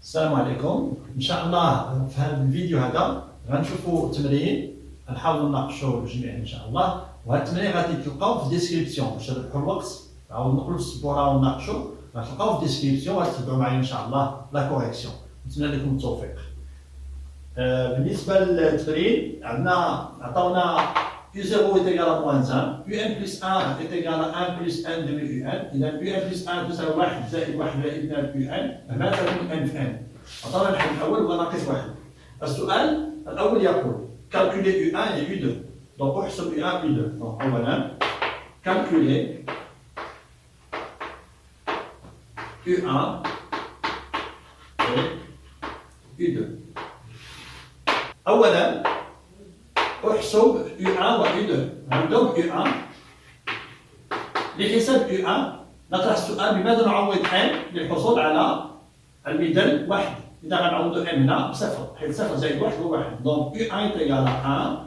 السلام عليكم. ان شاء الله في هذا الفيديو هذا غنشوفوا تمرين غنحاولوا نناقشوا الجميع ان شاء الله. وهذا التمرين غادي تلقاو في ديسكريبسيون باش نربحوا الوقت. عاود نخرجوا السبوره ونناقشوا، غتلقاو في ديسكريبسيون وغتبعوا معايا ان شاء الله لا كوريكسيون. نتمنى لكم التوفيق. بالنسبه للتمرين عطاونا U0 est égal à moins 1, Un plus 1 est égal à 1 plus 1 demi Un, إذا Un plus 1 تساوي 1 زائد 1 زائد 2 Un، هنا تكون N في N. عطانا الحل الأول هو ناقص 1. السؤال الأول يقول calculer U1 et U2. Donc احسب U1 U2. Donc أولا calculer U1 et U2. أولا احسب U1 و U2. عندهم U1 لحساب U1 نطرح السؤال بماذا نعوض N للحصول على المثال 1. إذا غنعوضو N هنا بصفر، حيث صفر زائد 1 هو 1. Donc U1 est égal à 1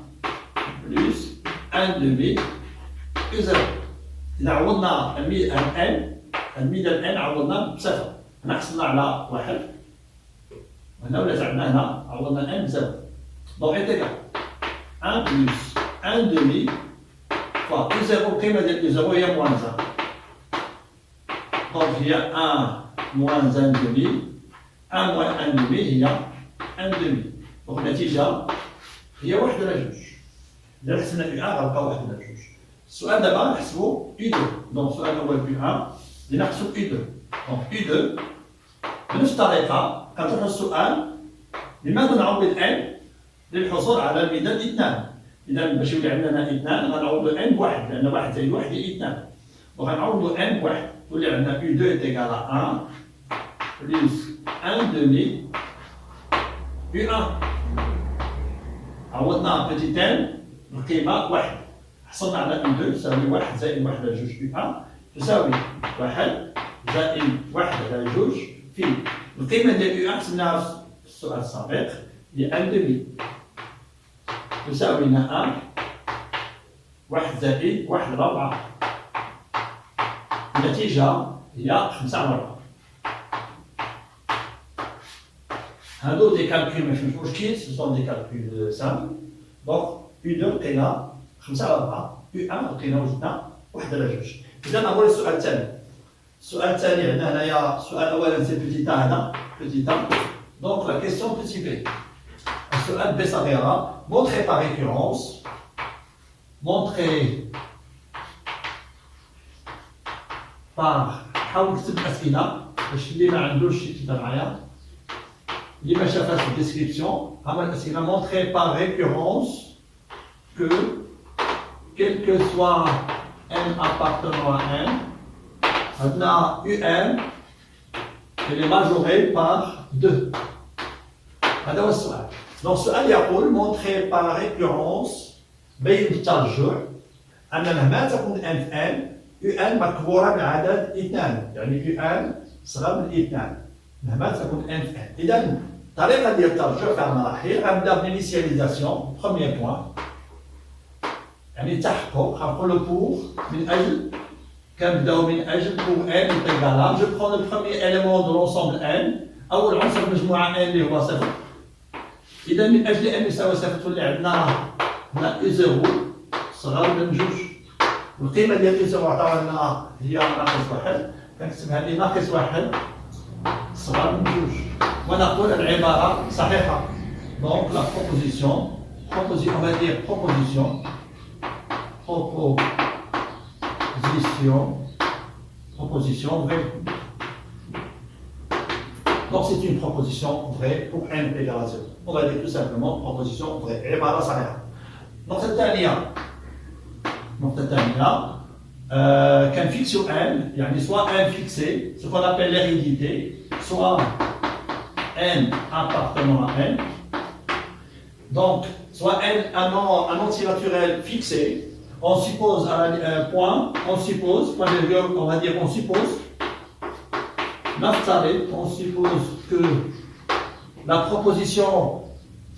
plus 1 demi U0. إذا عوضنا المثال N عوضناه بصفر، هنا حصلنا على 1 وهنا ولا زعمنا هنا عوضنا N بزيرو. Donc est égal 1 plus 1 demi fois U0. القيمة ديال U0 هي moins 1. Donc هي 1 moins 1 demi. 1 moins 1 demi هي 1 demi. Donc النتيجة هي 1 على 2. إذا حسبنا U1 غنلقاو 1 على 2. السؤال دابا نحسبو U2. Donc السؤال الأول U1 بدينا نحسبو U2. Donc U2 بنفس الطريقة كنطرحو السؤال لماذا نعوض N للحصول على المثال 2. إذا باش يولي عندنا 2 غنعوضو N بواحد، لأن 1 زائد 1 هي 2. وغنعوضو N بواحد، تولي عندنا U2 est égal à 1 plus 1 demi U1. عوضنا petit n القيمة 1. حصلنا على U2 تساوي 1 زائد 1 على 2 U1 تساوي 1 زائد 1 على 2 في القيمة ديال U1 حسبناها في السؤال السابق هي 1 demi تساوي لنا 1 زائد 1 على 4. النتيجة هي 5 على 4. هادو دي كالكول ماشي مشكل، سو سون دي كالكول سامبل. دونك U2 لقينا 5 على 4، U1 لقينا وجدنا 1 على 2. إذا نمر للسؤال الثاني. السؤال الثاني عندنا هنايا السؤال الأول سي بوتي تا هذا بوتي تا. دونك لا كيسيون بوتي بي. السؤال بي صغيرة montrer par récurrence حاول نكتب الأسئلة باش اللي ما عندوش يكتب معايا. اللي ما شافهاش في الديسكريبسيون عمل الأسئلة montrer par récurrence que quel que soit n appartenant à n عندنا UN elle est majorée par 2. هذا هو السؤال. Donc السؤال يقول montrer par récurrence بين بالترجع أن مهما تكون n في n UN مكبورة بعدد 2، يعني UN صغر من 2 مهما تكون n في n. إذا الطريقة ديال الترجع فيها مراحل. غنبدا بالانيسياليزاسيون بروميير بوان، يعني التحقق. غنقولو بور من أجل، كنبداو من أجل بور n est égal à je prends le premier élément de l'ensemble n. أول عنصر مجموعة n اللي هو صفر. إذا من أجل n يساوي صفر تولي عندنا هنا U0 صغر من 2. والقيمة ديال U0 عطاوها لنا هي ناقص 1. كنكتبها لي ناقص 1 صغر من 2 ونقول العبارة صحيحة. Donc la proposition on va dire proposition vraie. Donc c'est une proposition vraie pour n égale à 0. On va dire tout simplement proposition vraie. عبارة صحيحة. النقطة الثانية كان فيكسيو n، يعني soit n fixé ce qu'on appelle l'hérédité, soit n appartenant à n. Donc soit n un entier naturel fixé. On suppose un point, point virgule, on va dire on suppose on suppose que la proposition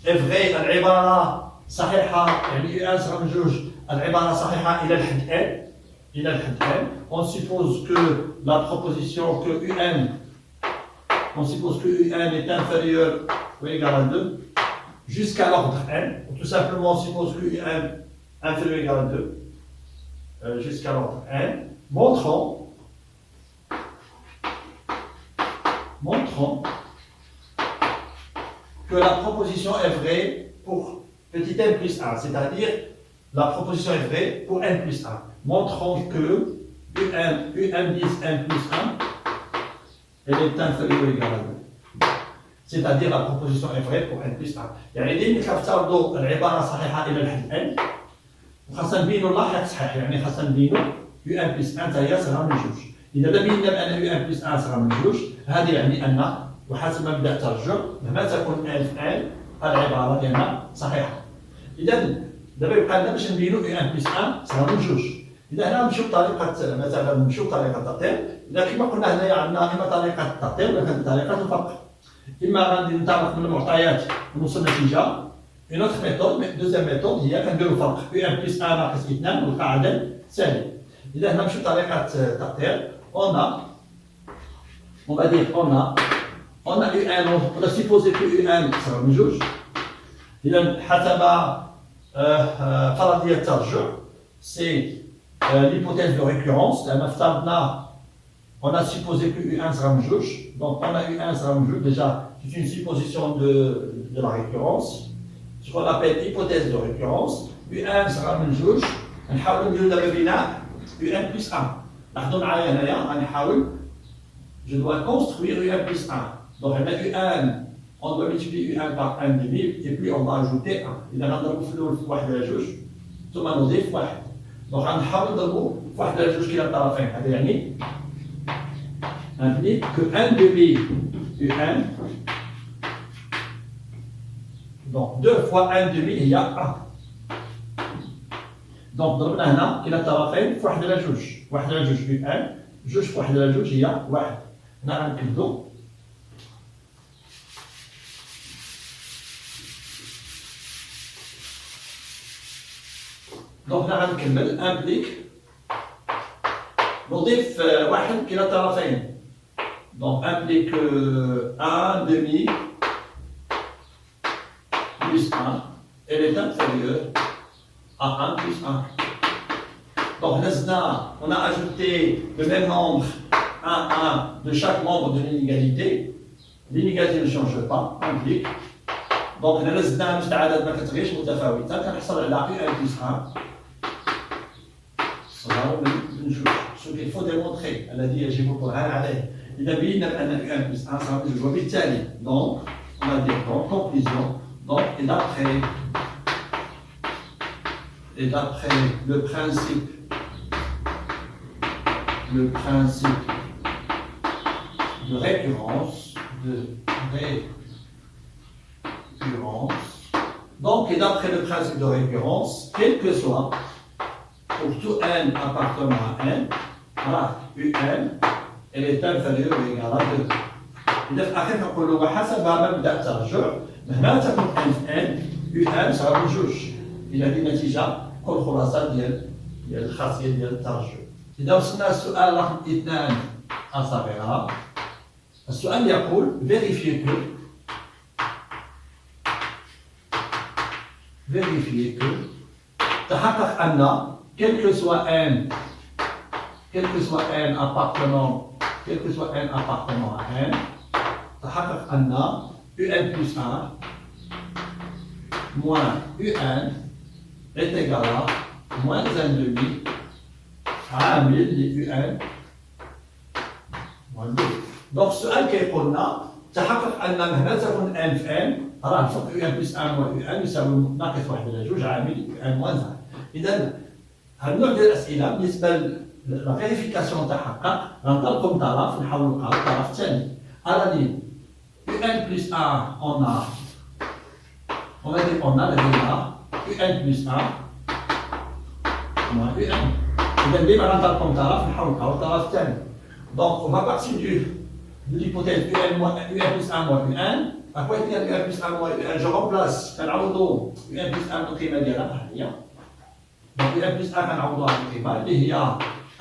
est vraie. العبارة صحيحة، يعني U1 صغر من 2 العبارة صحيحة إلى الحد n. On suppose que la proposition que UN On suppose que UN est inférieur ou égal à 2 jusqu'à l'ordre n. Tout simplement, on suppose que UN inférieur ou égal à 2 jusqu'à l'ordre n. Montrons que la proposition est vraie pour petit n plus 1, c'est-à-dire la proposition est vraie pour n plus 1. Montrons que UN bis n plus 1 elle est inférieure ou égale à 2. c'est-à-dire la proposition est vraie pour n plus 1. يعني ديما كنفترضوا العبارة صحيحة إلى الحد n وخاصنا نبينوا اللاحق صحيح، يعني خاصنا نبينوا UN plus 1 هي صغر من جوج. إذا بينا بأن UN plus 1 صغر من جوج، هذا يعني أن وحسب مبدأ الترجع مهما تكون n في n العبارة ديالنا صحيحة. إذا دابا يبقى لنا باش نبينوا UN plus 1 صغر من جوج. إذا هنا نمشيو بطريقة مثلا نمشيو بطريقة التعطيل، إذا كما قلنا هنايا عندنا إما طريقة التعطيل ولا طريقة الفرق. إما غادي ننطلق من المعطيات ونوصل لنتيجة. Une autre méthode, deuxième méthode, هي كنديرو الفرق UN plus 1 ناقص 2 والقاعدة سالب. إذا هنا نمشيو بطريقة التعطيل، on va dire on a UN, on a supposé que UN صغر من جوج. إذا حسب فرضية الترجع c'est l'hypothèse de récurrence. لأن افترضنا on a supposé que UN sera une juge, donc on a UN sera une juge, déjà c'est une supposition de la récurrence, ce qu'on appelle hypothèse de récurrence. UN sera une juge, نحاولوا نديرو دابا بناء UN plus 1. لاحظوا معايا هنايا غنحاول je dois construire UN plus 1. donc on a UN, on doit multiplier UN par 1 demi et puis on va ajouter 1. إذا غنضربوا في الأول في 1 على 2 ثم نضيف 1. donc غنحاولوا نضربوا في 1 على 2 كلا الطرفين. هذا يعني implique que 1 demi UN, donc 2 fois 1 demi il y a 1. donc ضربنا هنا كلا الطرفين في 1 على 2. 1 على 2 UN، 2 في 1 على 2 هي 1. هنا غنكتبو donc هنا غنكمل implique نضيف 1 كلا الطرفين. donc implique 1 demi plus 1 elle est inférieure à 1 plus 1. donc on a ajouté le même nombre 1 de chaque membre de l'inégalité. l'inégalité ne change pas, implique donc on a مستعدات ما كتغيرش متفاوتة كنحصل على UN plus 1 صغار من جوج. ce qu'il faut démontrer الذي يجب البرهان عليه. إذا بينا بأن UN plus 1 صغر من جوج وبالتالي donc on va dire donc conclusion donc et d'après le principe de récurrence donc et d'après le principe de récurrence quel que soit pour tout n appartenant à n UN elle est inférieure ou égale à 2. إذا في الأخير كنقولوا وحسب مبدأ الترجع مهما تكون n UN صغر من جوج. إذا هذه النتيجة كل خلاصة ديال الخاصية ديال الترجع. إذا وصلنا للسؤال رقم 2 أصابعها. السؤال يقول vérifier que تحقق أن quel que soit n appartenant à n تحقق أن UN plus 1 moins UN est égal à moins 1 demi عامل ل UN moins 2. donc السؤال كيقول لنا تحقق أن مهما تكون n في n راه الفرق UN plus 1 moins UN يساوي ناقص 1 على 2 عامل UN moins 1. إذا هذا النوع ديال الأسئلة بالنسبة لا فيريفيكاسيون تحقق غنطلقوا من طرف نحاولوا نلقاو الطرف الثاني. على لين UN plus 1 on va dire on a UN plus 1 moins UN. إذا ديما غنطلقوا من طرف نحاولوا نلقاو الطرف الثاني. donc on va partir de l'hypothèse UN plus 1 moins UN. à quoi est UN plus 1 moins UN je remplace كنعوضوا UN plus 1 بالقيمة ديالها هي donc UN plus 1 كنعوضوها بالقيمة اللي هي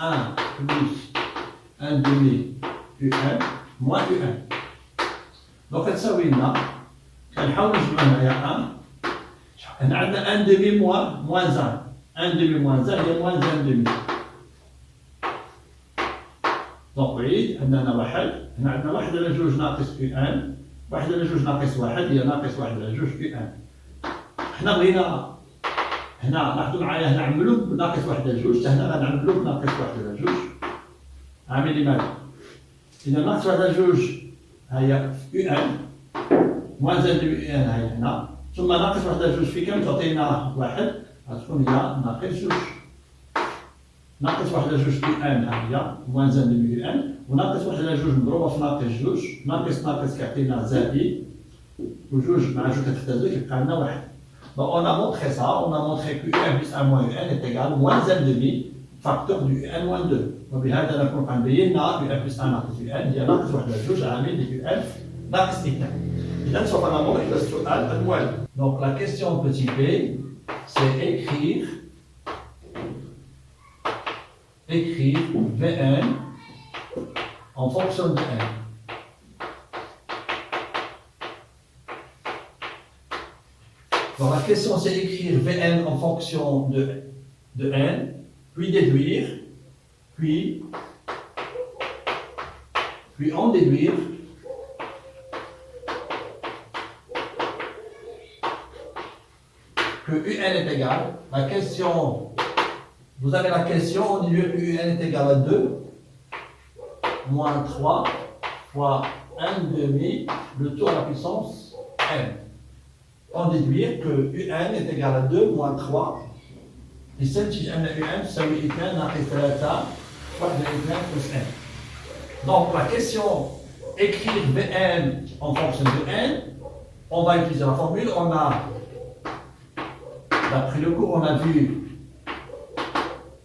1 plus 1 demi UN moins UN. دونك تساوي لنا كنحاولوا نجمعوا هنايا 1 هنا عندنا 1 demi moins 1 1 demi moins 1 هي moins 1 demi دونك بعيد عندنا واحد هنا عندنا 1 على 2 ناقص في 1 1 على 2 ناقص 1 هي ناقص 1 على 2 في 1 حنا بغينا هنا لاحظوا معايا هنا نعملوا بناقص 1 على 2 حتى هنا غنعملوا بناقص 1 على 2 عامل لماذا؟ إذا ناقص 1 على 2 هي في 1 moins 1 demi هي هنا ثم ناقص 1 على 2 في كم تعطينا 1 غتكون هي ناقص 2 ناقص 1 على 2 في 1 هي moins 1 demi في 1 وناقص 1 على 2 مضروبة في ناقص 2 ناقص كيعطينا زائد وجوج مع جوج كتختزل كيبقى لنا 1 Donc on a montré ça, on a montré que un plus 1 moins un est égal à moins 1 demi facteur du un moins 2 وبهذا نكون قد بينا un plus 1 ناقص un هي ناقص 1 على 2 عامل un ناقص 2 إذا سوف نمر إلى السؤال الموالي. Donc la question petit p c'est écrire Vn en fonction de n. Donc la question c'est écrire Vn en fonction de n, puis déduire, puis en déduire que Un est égal, la question, vous avez la question, on dit que Un est égal à 2 moins 3 fois 1 demi, le tout à la puissance n. On déduire que Un est égal à 2 moins 3 يستنتج أن Un تساوي 2 ناقص 3 واحد على 2 plus n. Donc la question écrire Vn en fonction de n, on va utiliser la formule, on a d'après le cours on a vu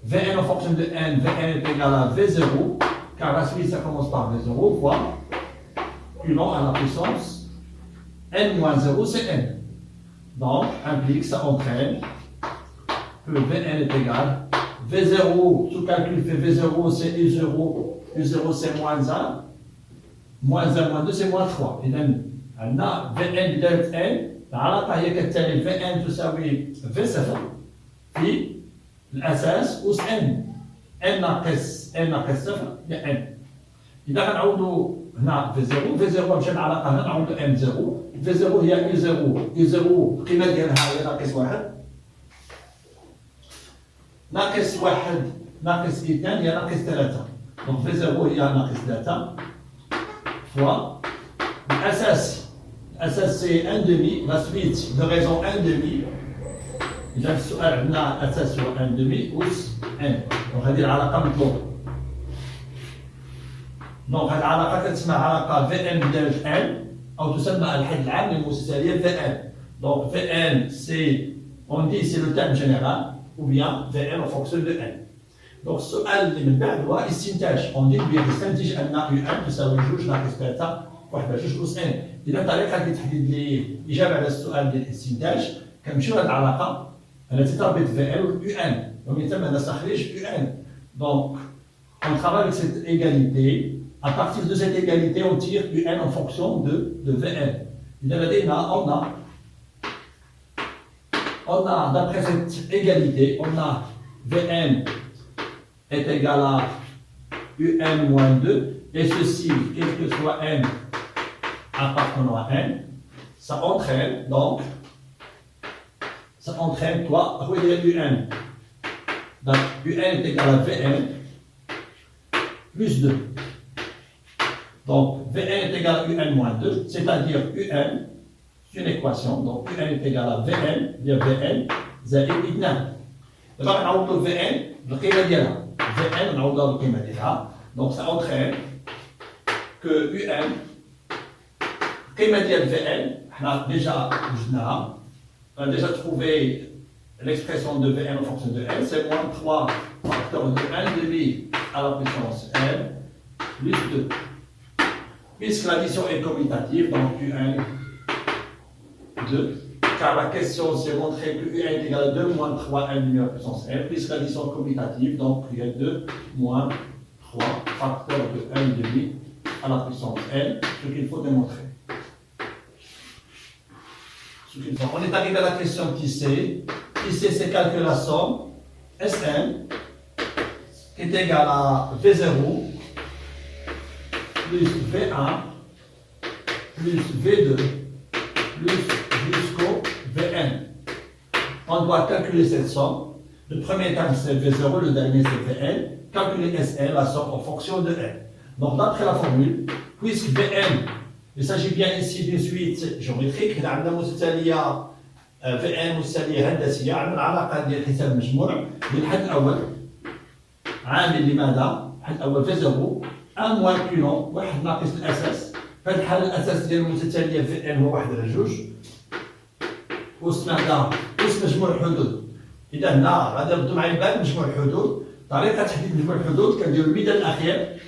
Vn en fonction de n, Vn est égal à V0 car la suite ça commence par V0 fois Coulomb à la puissance n moins 0 c'est n. Donc implique, ça entraîne que Vn est égal V0, tout calcul fait V0 c'est U0, U0 c'est moins 1, moins 1 moins 2 c'est moins 3. Et donc on a Vn بدالة n العلاقة هي كالتالي Vn تساوي V0 في الأساس أس n n ناقص 0 هي n. إذا غنعوضوا هنا V0 مشى العلاقة هنا نعوضوا M0 V0 هي U0 القيمة ديالها هي ناقص 1 ناقص 1 ناقص 2 هي ناقص 3 دونك V0 هي ناقص 3 فوا الأساس سي 1 demi لا سويت دو ريزون 1 demi إذا السؤال عندنا الأساس هو 1 demi أس n دونك هذه العلاقة مطلوبة. دونك هذه العلاقة كتسمى علاقة Vn بدالة n أو تسمى الحد العام للمستسالية Vn. دونك Vn c'est on dit c'est le terme général ou bien Vn en fonction de n. دونك السؤال اللي من بعد هو استنتاج on dit يستنتج أن U1 تساوي 2 ناقص 3 1 على 2 أس n. إذا الطريقة اللي تحدد لي الإجابة على السؤال ديال الاستنتاج كنمشيو لهاد العلاقة التي تربط Vn و Un ومن ثم نستخرج Un. Donc on travaille avec cette égalité. À partir de cette égalité, on tire Un en fonction de Vn. On a, d'après cette égalité, on a Vn est égal à Un moins 2, et ceci, quel que soit n appartenant à n, ça entraîne quoi? Regardez Un. Donc, Un est égal à Vn plus 2. Donc, Vn est égal à Un moins 2, c'est-à-dire Un, c'est une équation, donc Un est égal à Vn, via Vn, زائد 2. D'abord, on a Vn, القيمة ديالها. Vn, on a القيمة ديالها. Donc, ça entraîne que Un, القيمة ديال Vn, on a déjà وجدناها. On a déjà trouvé l'expression de Vn en fonction de n, c'est moins 3 facteur de 1 demi à la puissance n, plus 2. Puisque l'addition est commutative, donc U1, 2, car la question c'est montrer que U1 est égal à 2 moins 3 1 demi à la puissance n, puisque l'addition est commutative, donc il y a 2 moins 3 facteur de 1 demi à la puissance n, ce qu'il faut démontrer. Donc, on est arrivé à la question petit c. Petit c, c'est calculer la somme Sn qui est égale à V0 plus V1 plus V2 plus jusqu'au Vn. On doit calculer cette somme. Le premier terme c'est V0, le dernier c'est Vn. Calculer Sn, la somme en fonction de n. Donc d'après la formule, puisque Vn, il s'agit bien ici d'une suite géométrique, nous avons مستتالية Vn مستتالية هندسية، عندنا علاقة ديال حساب المجموع للحد الأول. عامل لماذا؟ الحد الأول V0 1 موان كيلون واحد ناقص الأساس. في هذه الحالة الأساس ديال المتتالية Vn هو 1 على 2. أس ماذا؟ أس مجموع الحدود. إذا هنا غادي نردو مع البال مجموع الحدود. طريقة تحديد مجموع الحدود كنديرو الميدان الأخير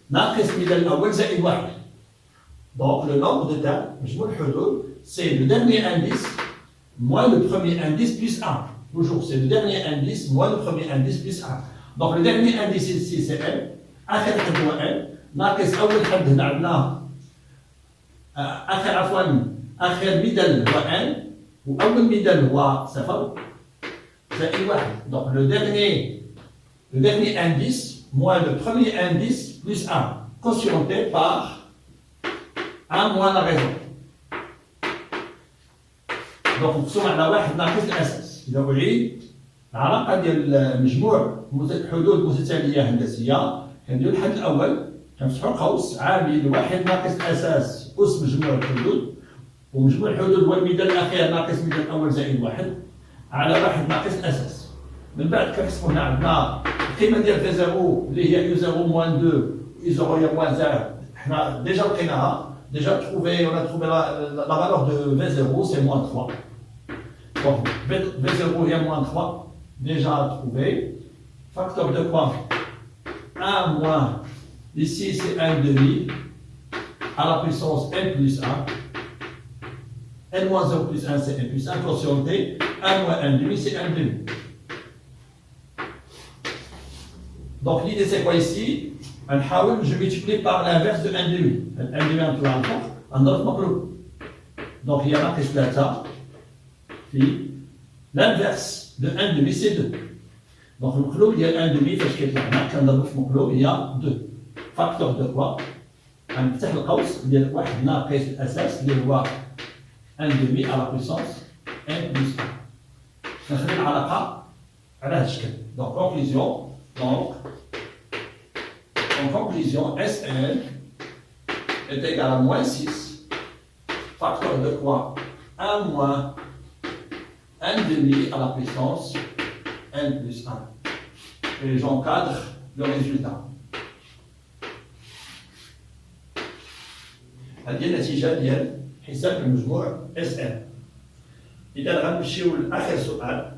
ناقص الميدان الأول زائد 1. Donc le nombre de termes, مجموع الحدود, c'est le dernier indice moins le premier indice plus 1. Toujours, c'est le dernier indice moins le premier indice plus 1. Donc le dernier indice ici c'est n. آخر حد هو n. ناقص أول حد هنا عندنا آخر ميدان هو n. وأول ميدان هو 0 زائد 1. Donc le dernier indice moins le premier indice plus 1, quotienté par 1 moins la raison. Donc نقسم على 1 ناقص الأساس. إذا أريد العلاقة ديال مجموع حدود متتالية هندسية كنديرو الحد الأول كنفتحو قوس عامل 1 ناقص الأساس أس مجموع الحدود، ومجموع الحدود هو الميدان الأخير ناقص الميدان الأول زائد 1 على 1 ناقص الأساس. من بعد كنحسبو هنا عندنا القيمة ديال في 0 اللي هي U0 moins 2 U0 هي moins 1. حنا ديجا لقيناها. Déjà trouvé, on a trouvé la valeur de V0, c'est moins 3. Donc V0 est moins 3, déjà trouvé. Facteur de quoi? 1 moins, ici c'est 1 demi, à la puissance n plus 1. n moins 0 plus 1 c'est n plus 1, quotienté. 1 moins 1 demi c'est 1 demi. Donc l'idée c'est quoi ici? Je multiplie par l'inverse de 1 demi. 1 demi on peut نضرب مقلوب. Donc il y a marqué delta. L'inverse de 1 demi c'est 2. Donc le مقلوب il y a 1 demi فاش كيطلع هنا كنضربو في مقلوب il y a 2. Facteur de quoi? غنفتح القوس ديال 1 ناقص الأساس اللي هو 1 demi à la puissance n plus 1. نخلي العلاقة على هذا الشكل. Donc conclusion, Sn est égal à moins 6, facteur de quoi? 1 moins 1 demi à la puissance n plus 1. Et j'encadre le résultat. هذه النتيجة ديال حساب المجموع Sn. إذا غنمشيو لآخر سؤال.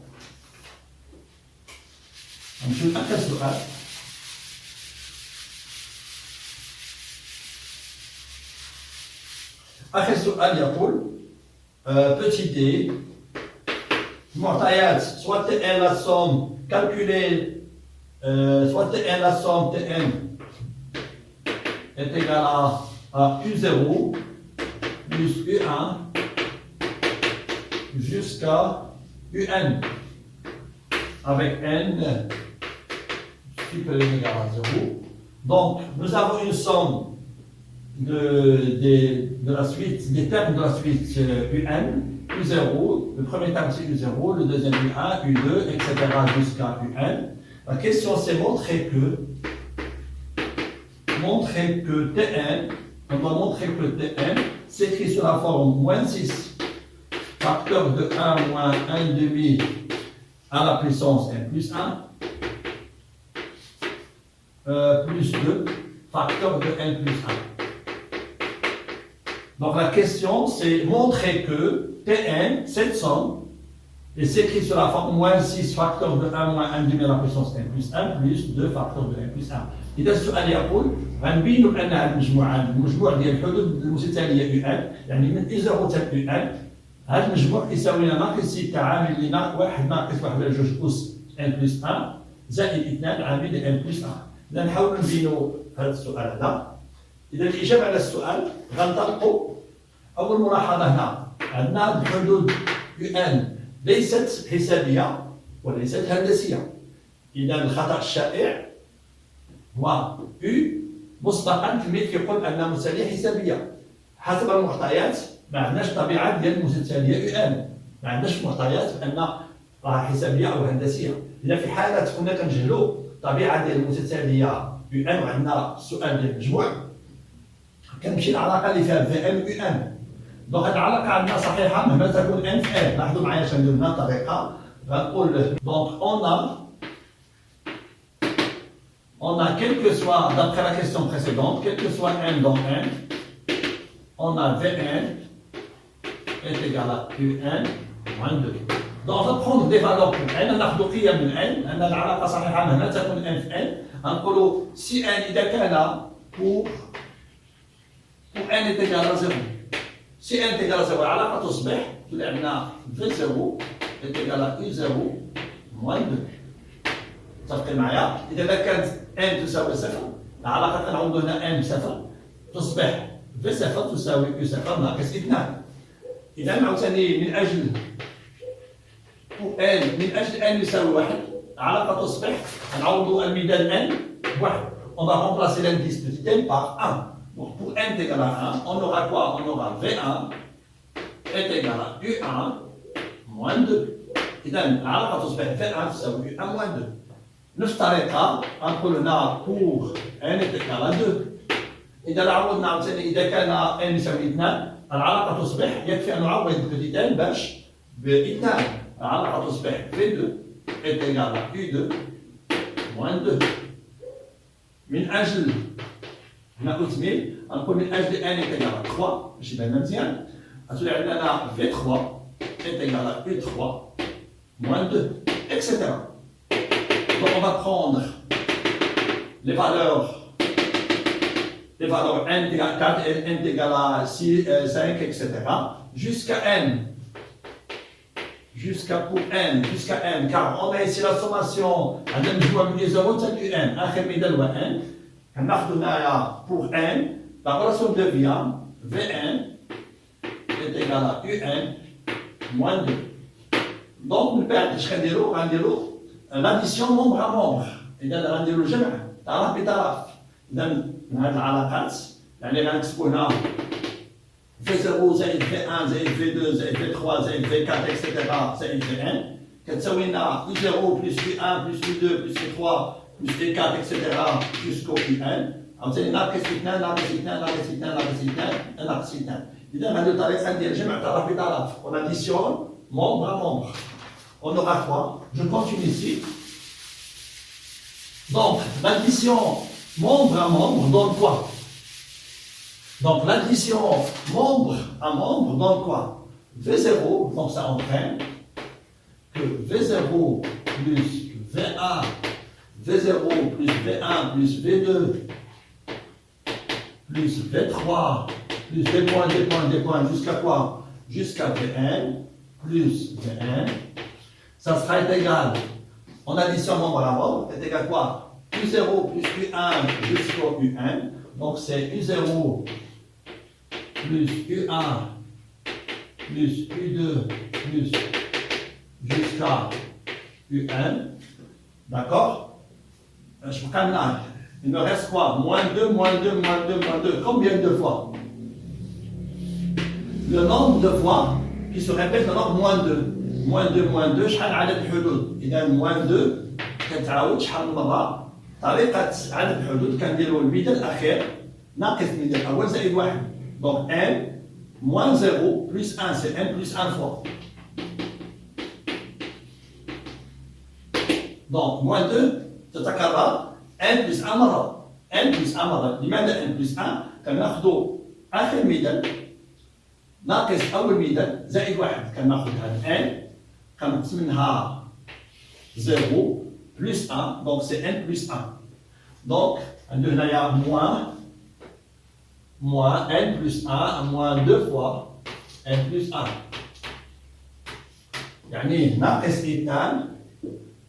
آخر سؤال يقول petit d معطيات soit Tn la somme calculée soit Tn la somme Tn est égale à U0 plus U1 jusqu'à Un avec n supérieur ou égal à 0. Donc nous avons une somme de la suite, des termes de la suite UN, U0, le premier terme c'est U0, le deuxième U1, U2, etc. jusqu'à UN. La question c'est montrer que Tn, on doit montrer que Tn s'écrit sur la forme moins 6, facteur de 1 moins 1 demi à la puissance n plus 1, plus 2, facteur de n plus 1. Donc la question, c'est montrer que Tn, cette somme, est s'écrit sur la forme moins 6 facteur de 1 moins 1 demi à la puissance n plus 1 plus 2 facteur de n plus 1. إذا السؤال يقول غنبينوا بأن هذه المجموع ديال الحدود المتتالية UN يعني من إزاغو تاع UN هذا المجموع يساوي لنا ناقص 6 عامل لنا 1 ناقص 1 على 2 أس n بلس 1 زائد 2 عامل n بلس 1. إذا نحاولوا نبينوا هذا السؤال هذا. إذا الإجابة على السؤال غنطلقوا أول ملاحظة هنا عندنا الحدود UN ليست حسابية وليست هندسية. إذا الخطأ الشائع هو U مسبقا تلميذ كيقول أنها متتالية حسابية. حسب المعطيات ما عندناش طبيعة ديال المتتالية UN، ما عندناش معطيات بأن راها حسابية أو هندسية. إذا في حالة كنا كنجهلوا الطبيعة ديال المتتالية UN وعندنا السؤال ديال المجموع، كنمشي العلاقة اللي فيها VM UN. دونك هاد العلاقة عندنا صحيحة مهما تكون N في N. لاحظوا معايا اش غندير هنا الطريقة، غنقول دونك on a quel que soit, d'après la question précédente, quel que soit N dans N, on a Vn est égal à Un moins 2. Donc on va prendre des valeurs pour N, on a قيم من N، لأن العلاقة صحيحة مهما تكون N في N. غنقولوا si N إذا كان pour N est égal à 0. Si N est égal à 0 العلاقة تصبح تولي عندنا V0 est égal à U0 moins 2. متفقين معايا؟ إذا كانت N تساوي 0 العلاقة كنعوضوا هنا N ب0 تصبح V0 تساوي U0 ناقص 2. إذا عاوتاني من أجل N يساوي 1 العلاقة تصبح نعوضوا الميدان N بواحد. On va remplacer l'indice petit n par 1. Donc pour n est égal à 1, on aura quoi? On aura V1 est égal à U1 moins 2. إذا العلاقة تصبح V1 تساوي U1 moins 2. نفس الطريقة غنقول هنا pour n est égal à 2. إذا عوضنا عاوتاني إذا كان n يساوي 2 العلاقة تصبح يكفي أن نعوض petit n باش ب 2. العلاقة تصبح V2 est égal à U2 moins 2. من أجل هنا أكمل غنقول من أجل n est égal à 3 باش يبان مزيان غتولي عندنا V3 est égal à U3 moins 2 etc. Donc on va prendre les valeurs n égale à 4, n égale à 6, 5, etc. jusqu'à n. Jusqu'à n, car on a ici la sommation عندنا المجموع من U0 تساوي n. آخر مثال هو n. كناخذوا هنايا pour n la relation devient Vn est égal à Un moins 2. Donc من بعد اش غنديروا l'addition membre à membre. إذا غنديروا الجمع طرف بطرف. إذا من هذه العلاقات يعني غنكتبوا هنا V0 زائد V1 زائد V2 زائد V3 زائد V4 etc. زائد Vn كتساوي لنا U0 plus U1 plus U2 plus U3 plus V4 etc. jusqu'au Un. عاوتاني ناقص 2 ناقص 2 ناقص 2 ناقص 2 ناقص 2. إذا هذه الطريقة ديال الجمع طرف بطرف. On additionne membre à membre. On aura quoi? Je continue ici. Donc, l'addition membre à membre donne quoi? Donc, l'addition membre à membre donne quoi? V0, donc ça entraîne que V0 plus V1, V0 plus V1 plus V2 plus V3 plus des points jusqu'à quoi? Jusqu'à Vn plus Vn. Ça sera égal, en addition membre à membre, est égal à quoi? U0 plus U1 jusqu'au Un. Donc c'est U0 plus U1 plus U2 plus jusqu'à Un. D'accord? Il me reste quoi? Moins 2, moins 2, moins 2, moins 2. Combien de fois? Le nombre de fois qui se répète le nombre moins 2. moins 2 moins 2 شحال عدد الحدود؟ إذا moins 2 كتعاود شحال من مرة؟ طريقة عدد الحدود كنديروا المثال الأخير ناقص المثال الأول زائد 1. Donc n moins 0 plus 1 c'est n plus 1 fois. Donc moins 2 تتكرر n plus 1 مرة. n plus 1 مرة. لماذا n plus 1؟ كناخذوا آخر مثال ناقص أول مثال زائد 1. كناخذ هذا n كنقسم منها 0 plus 1 donc c'est n plus 1. Donc عندنا هنايا moins n plus 1 moins 2 fois n plus 1. يعني ناقص 2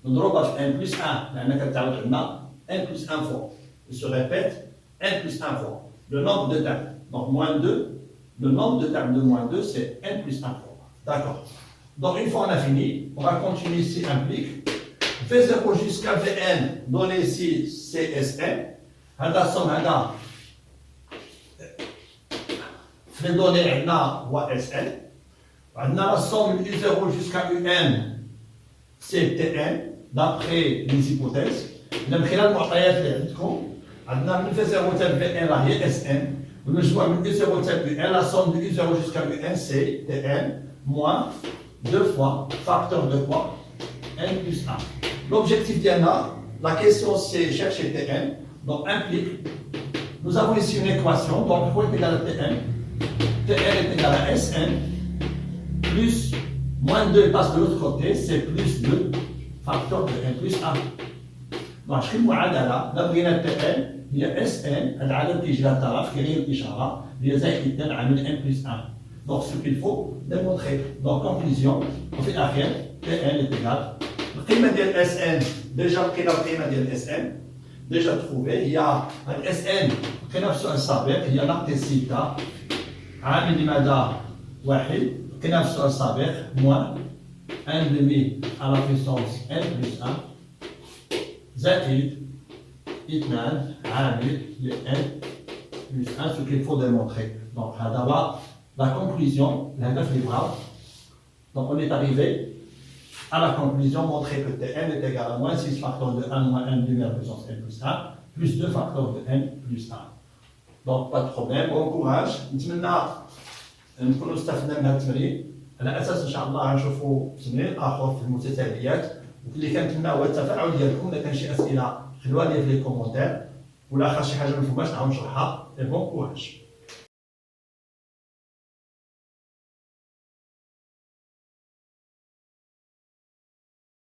نضربها في n plus 1 لأن كتعاود عندنا n plus 1 fois. Il se répète n plus 1 fois. Le nombre de temps. Donc moins 2 Le nombre de termes de moins 2, c'est n plus 1 fois. D'accord. Donc, une fois on a fini, on va continuer ici, implique. V0 jusqu'à Vn, donné ici CSN. هذا somme هذا في les données عندنا هو SN. عندنا la somme de U0 jusqu'à UN, c'est Tn, d'après les hypothèses. إذا من خلال المعطيات اللي عندكم عندنا من V0 حتى Vn راه هي SN. والمجموع من U0 حتى UN, la somme de U0 jusqu'à UN, c'est Tn moins 2 fois facteur de quoi? N plus 1. L'objectif d'IANA, la question c'est chercher Tn, donc implique, nous avons ici une équation, donc ρ est égal à Tn, Tn est égal à Sn, plus moins 2 passe de l'autre côté, c'est plus 2 facteur de N plus 1. Donc شحال المعادلة؟ لا بغينا Tn هي Sn، العدد كيجي لها طرف كيغير الإشارة هي زائد 2 عامل N plus 1. Donc ce qu'il faut démontrer. Donc conclusion, وفي الأخير Tn est égal. القيمة ديال Sn ديجا لقينا القيمة ديال Sn ديجا تروفي هي هاد Sn لقينا في السؤال السابق هي ناقص سيتا عامل لماذا واحد لقينا في السؤال السابق موان 1 demi à la puissance n plus 1 زائد 2 عامل ل n plus 1 ce qu'il faut démontrer. Donc هذا هو la conclusion الهدف اللي بغاو. Donc on est arrivé à la conclusion, montrer que Tn est égal à moins 6 facteurs de 1 moins 1 demi à la puissance n plus 1 plus 2 facteurs de n plus 1. Donc pas de problème, bon courage. نتمنى نكونوا استفدنا من هذا التمرين. على اساس ان شاء الله غنشوفوا تمرين اخر في المتتاليات واللي كنتمنى هو التفاعل ديالكم. الا كان شي اسئله خلوها لي في لي كومونتير ولا اخر شي حاجه ما فهمناش نعاود نشرحها. بون كوراج.